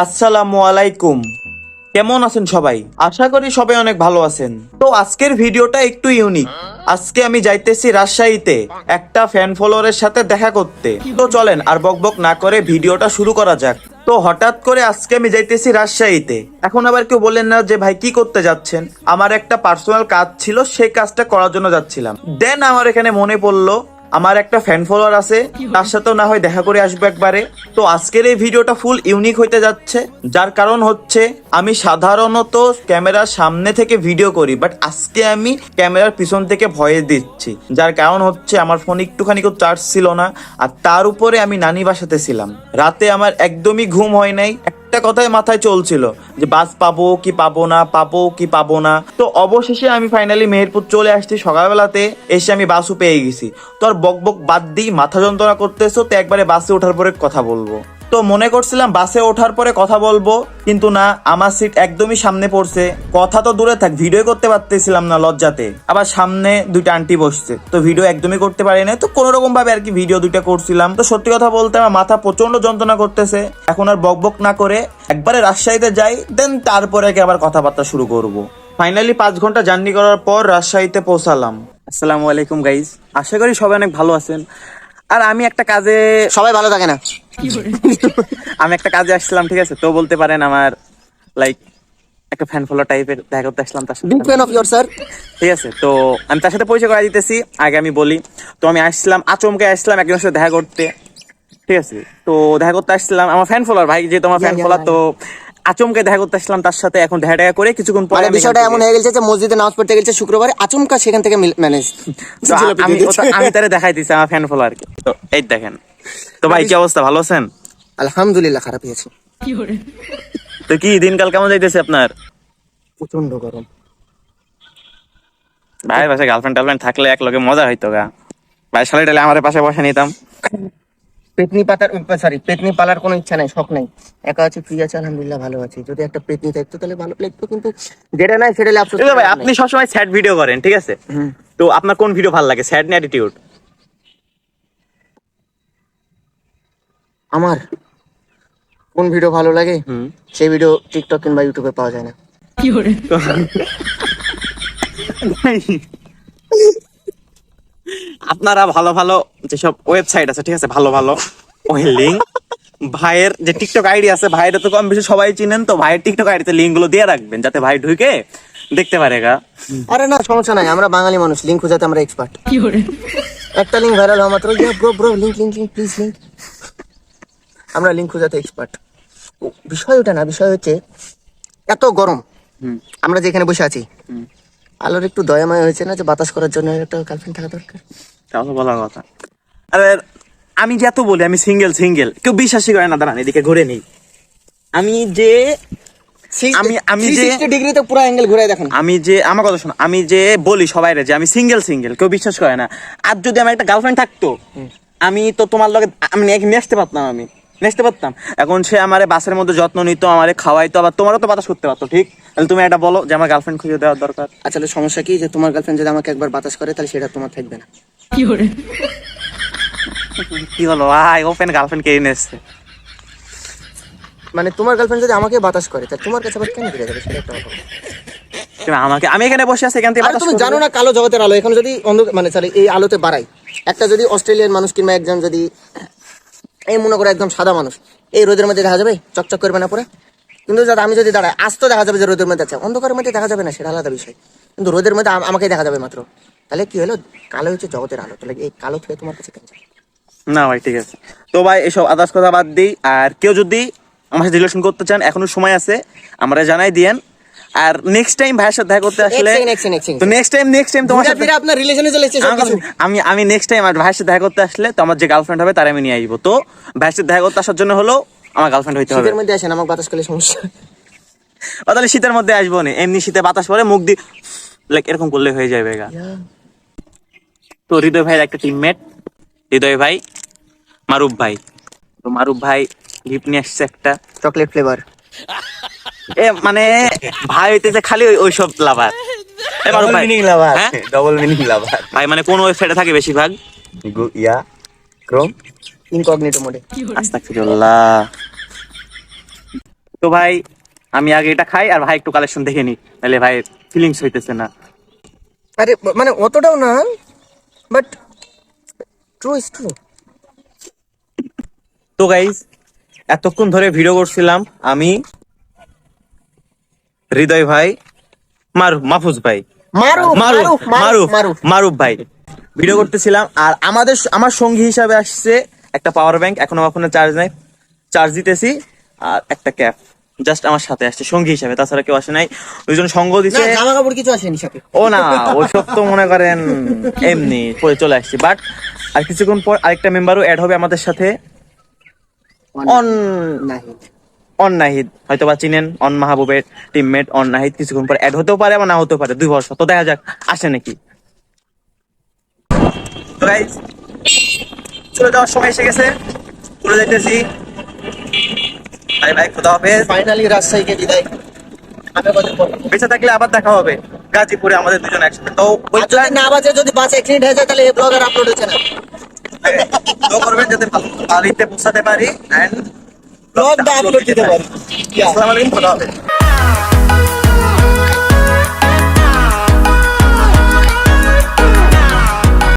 আসসালামু আলাইকুম। কেমন আছেন সবাই? আশা করি সবাই অনেক ভালো আছেন। তো আজকের ভিডিওটা একটু ইউনিক। আজকে আমি যাইতেছি রাজশাহীতে একটা ফ্যান ফলোয়ারের সাথে দেখা করতে। তো চলেন আর বকবক না করে ভিডিওটা শুরু করা যাক। তো হঠাৎ করে আজকে আমি যাইতেছি রাজশাহীতে। এখন আবার কেউ বললেন না যে ভাই কি করতে যাচ্ছেন। আমার একটা পার্সোনাল কাজ ছিল, সেই কাজটা করার জন্য যাচ্ছিলাম। দেন আমার এখানে মনে পড়লো আমার একটা ফ্যান ফলোয়ার আছে, তার সাথেও না হয় দেখা করে আসবো একবারে। তো আজকের এই ভিডিওটা ফুল ইউনিক হইতে যাচ্ছে, যার কারণ হচ্ছে আমি সাধারণত ক্যামেরার সামনে থেকে ভিডিও করি, বাট আজকে আমি ক্যামেরার পিছন থেকে ভয়েস দিচ্ছি। যার কারণ হচ্ছে আমার ফোন একটুখানি চার্জ ছিল না, আর তার উপরে আমি নানি বাসাতে ছিলাম। রাতে আমার একদমই ঘুম হয় নাই, একটা কথাই মাথায় চলছিল যে বাস পাবো কি পাবো না, পাবো কি পাবো না। তো অবশেষে আমি ফাইনালি মেহেরপুর চলে আসছি সকালবেলাতে, এসে আমি বাসও পেয়ে গেছি। তো আর বক বক বাদ দিই, মাথা যন্ত্রণা করতেছো, তো একবারে বাসে ওঠার পরে কথা বলবো। তো মনে করছিলাম বাসে ওঠার পরে কথা বলবো, কিন্তু না, আমার সিট একদমই সামনে পড়ছে। কথা তো দূরে থাক, ভিডিও করতে পারতেছিলাম না লজ্জাতে। আবার সামনে দুইটা আন্টি বসছে, তো ভিডিও একদমই করতে পারি না। তো কোনো রকম ভাবে আর কি ভিডিও দুইটা করছিলাম। তো সত্যি কথা বলতে আমার মাথা প্রচন্ড যন্ত্রণা করতেছে। এখন আর বক বক না করে একবারে রাজশাহীতে যাই, দেন তারপরে আবার কথাবার্তা শুরু করব। ফাইনালি 5 ঘন্টা জার্নি করার পর রাজশাহীতে পৌঁছালাম। আসসালামু আলাইকুম গাইজ, আশা করি সবাই অনেক ভালো আছেন। আর আমি একটা কাজে, সবাই ভালো থাকে না, আমি একটা কাজে আসছিলাম, ঠিক আছে? তো বলতে পারেন আমার লাইক একটা ফ্যান ফলো টাইপের দেখা করতে আসলাম তার সাথে। Big fan of your sir. ঠিক আছে, তো আমি তার সাথে পরিচয় করাই দিতেছি। আগে আমি বলি, তো আমি আসছিলাম, আচমকে আসছিলাম একজনের সাথে দেখা করতে। ঠিক আছে, তো দেখা করতে আসছিলাম আমার ফ্যান ফলোয়ার ভাই, যে তোমার ফ্যান ফলোয়ার, তো আচমকে দেখা করতে আসলাম তার সাথে। এখন দেখা দেখা করে কিছুক্ষণ পরে আমি বিষয়টা এমন হয়ে গেছে যে মসজিদে নামাজ পড়তে গেছে শুক্রবারে, আচমকা সেখান থেকে ম্যানেজ আমি তারে দেখাই দিচ্ছি আমার ফ্যান ফলোয়ারকে। তো এই দেখেন। তো ভাই কি অবস্থা, ভালো আছেন? আলহামদুলিল্লাহ, খারাপ হয়েছে। তো কি দিনকাল কেমন যাইতেছে আপনার? প্রচন্ড গরম ভাই পাশে গার্লফ্রেন্ড টার্লফ্রেন্ড থাকলে এক লগে মজা হইতো গা। ভাই শালি টালে আমার পাশে বসে নিতাম। পেতনি পালার কোনো ইচ্ছা নাই, শখ নাই। একা আছে, ফ্রি আছে, আলহামদুলিল্লাহ ভালো আছি। যদি একটা পেতনি থাকতো তাহলে ভালো লাগতো, কিন্তু যেটা নাই সেটা আফসোস। ভাই আপনি সবসময় স্যাড ভিডিও করেন, ঠিক আছে? তো আপনার কোন ভিডিও ভালো লাগে, স্যাড না অ্যাটিটিউড? আমার কোন ভিডিও ভালো লাগে সেই ভিডিও টিকটক কিংবা ইউটিউবে পাওয়া যায় না। আপনারা ভালো ভালো যেসব ওয়েবসাইট আছে, ঠিক আছে, ভালো ভালো ওই লিঙ্ক, ভাইয়ের যে টিকটক আইডি আছে, ভাইয়ের তো কম বেশি সবাই চিনেন, তো ভাইয়ের টিকটক আইডিতে লিঙ্ক গুলো দিয়ে রাখবেন যাতে ভাই ঢুকে দেখতে পারে গা। আরে না, সমস্যা নাই, আমরা বাঙালি মানুষ, লিঙ্ক খোঁজাতে আমরা এক্সপার্ট। একটা লিঙ্ক ভাইরাল হওয়া মাত্র bro link link link please link, আমরা লিঙ্ক খোঁজাতে এক্সপার্ট। বিষয় ওটা না, বিষয় হচ্ছে এত গরম, আমরা যেখানে বসে আছি, আলোর একটু দয়াময় হয়েছে না যে বাতাস করার জন্য একটা গার্লফ্রেন্ড থাকা দরকার। তাও তো বলার কথা। আরে আমি যে এত বলি আমি সিঙ্গেল সিঙ্গেল, কেউ বিশ্বাসই করে না। দাঁড়ান এদিকে ঘুরে নেই। আমি যে আমি যে 360 ডিগ্রিতে পুরো অ্যাঙ্গেল ঘুরে দেখেন। আমি যে, আমার কথা শোনো, আমি যে বলি সবাইরে যে আমি সিঙ্গেল সিঙ্গেল, কেউ বিশ্বাস করে না। আর যদি আমার একটা গার্লফ্রেন্ড থাকতো, আমি তো তোমার লগে আমি নেচতে পারতাম, আমি নেচতে পারতাম। এখন সে আমারে বাসের মধ্যে যত্ন নিত, আমারে খাওয়াইতো, আবার তোমারও তো বাতাস করতে পারতো। ঠিক, তাহলে তুমি এটা বলো যে আমার গার্লফ্রেন্ড খুঁজে দেওয়ার দরকার। আচ্ছা, সমস্যা কি যে তোমার গার্লফ্রেন্ড যদি আমাকে একবার বাতাস করে তাহলে সেটা তোমার থাকবে না? কি বলো ভাই, ওপেন গার্লফ্রেন্ড কে এনেছে? মানে তোমার গার্লফ্রেন্ড যদি আমাকে বাতাস করে তাহলে তোমার কাছে আবার কেন ঘুরে যাবে সেটা একটা কথা। আমাকে, আমি এখানে বসে আছি, এখান থেকে তুমি জানো না কালো জগতের আলো এখন যদি মানে চলে এই আলোতে বাড়াই, একটা যদি অস্ট্রেলিয়ান মানুষ কিংবা একজন যদি এই মনে করে একদম সাদা মানুষ, এই রোদের মধ্যে দেখা যাবে, চকচক করবে না পরে? কিন্তু আমি যদি দাঁড়াই, আজ তো দেখা যাবে যে রোদের মধ্যে আছে, অন্ধকারের মধ্যে দেখা যাবে না, সেটা আলাদা বিষয়। কিন্তু রোদের মধ্যে আমাকে দেখা যাবে মাত্র, তাহলে কি হলো? কালো হচ্ছে জগতের আলো, তাহলে এই কালো থেকে তোমার কাছে কেন যাবে? না ভাই ঠিক আছে। তো ভাই এসব আদার্স কথা বাদ দিই। আর কেউ যদি আমার সাথে রিলেশন করতে চান, এখনো সময় আছে, আমরা জানাই দিয়েন। আর নেক্সট টাইম ভাইয়ের সাথে দেখা করতে আসলে, তো নেক্সট টাইম তোমার সাথে আপনার রিলেশনে চলে এসেছে। আমি নেক্সট টাইম আমার ভাইয়ের সাথে দেখা করতে আসলে, তো আমার যে গার্লফ্রেন্ড হবে তার আমি নিয়ে আসবো। তো ভাইয়ের সাথে দেখা করতে আসার জন্য হলো আমার গার্লফ্রেন্ড হইতে হবে। শীতের মধ্যে আসেন, আমাকে বাতাস করলে সমস্যা। ও তাহলে শীতের মধ্যে আসবো না, এমনি শীতে বাতাস পরে মুখ দিয়ে লাইক এরকম করলে হয়ে যাবে গা। তো হৃদয় ভাইয়ের একটা টিমমেট, হৃদয় ভাই, মারুফ ভাই। তো মারুফ ভাই গিফট নিয়ে আসছে একটা চকলেট ফ্লেভার। মানে ভাই হইতেছে খালি ওইসব লাভার। ডবল মিনিং লাভার। ভাই মানে কোন ওয়েবসাইটে থাকে বেশিরভাগ? ক্রোম ইনকগনিটো মোডে। আস্তাগফিরুল্লাহ। তো ভাই আমি আগে এটা খাই আর ভাই একটু কালেকশন দেখে নি, তাহলে ভাই ফিলিংস হইতেছে না। আরে মানে অতটাও না, বাট ট্রু ইজ ট্রু। তো গাইস এতক্ষণ ধরে ভিডিও করছিলাম আমি, হৃদয় ভাই, মাহফুজ ভাই, মারুফ মারুফ মারুফ মারুফ মারুফ ভাই ভিডিও করতেছিলাম। আর আমার সঙ্গী হিসাবে আসছে একটা পাওয়ার ব্যাংক, এখনো আমার ফোনে চার্জ নাই, চার্জ দিতেছি, আর একটা ক্যাপ জাস্ট আমার সাথে আসছে সঙ্গী হিসাবে, তাছাড়া কেউ আসে নাই। দুইজন সঙ্গ না, দিছে। জামা কাপড় কিছু আসেনি সাথে। ও না, ওসব তো মনে করেন এমনি পরে চলে আসছি। বাট আর কিছুক্ষণ পর আরেকটা মেম্বারও অ্যাড হবে আমাদের সাথে, অন নাহিদ। অন নাহিদ, হয়তো বা চিনেন, অন মাহবুবের টিমমেট অন নাহিদ। কিছুক্ষণ পর অ্যাড হতেও পারে বা না হতেও পারে, 2 বছর তো দেখা যাক আসে নাকি। তো গাইস চলে যাওয়ার সময় এসে গেছে, চলে যাইতেছি। বাই বাই, খোদা হাফেজ। ফাইনালি রাজশাহীকে বিদায়। আগে কত পর বেঁচে থাকলে আবার দেখা হবে গাজীপুরে আমাদের দুজন একসাথে। তো ওই আর যদি না বাজে, যদি 5 অ্যাক্সিডেন্ট হয়ে যায় তাহলে এই ব্লগ আর আপলোড হচ্ছে না। তো করবেন যাতে বাড়িতে পৌঁছাতে পারি এন্ড ব্লগটা আপলোড দিতে পারি। আসসালামু আলাইকুম, খোদা হাফেজ।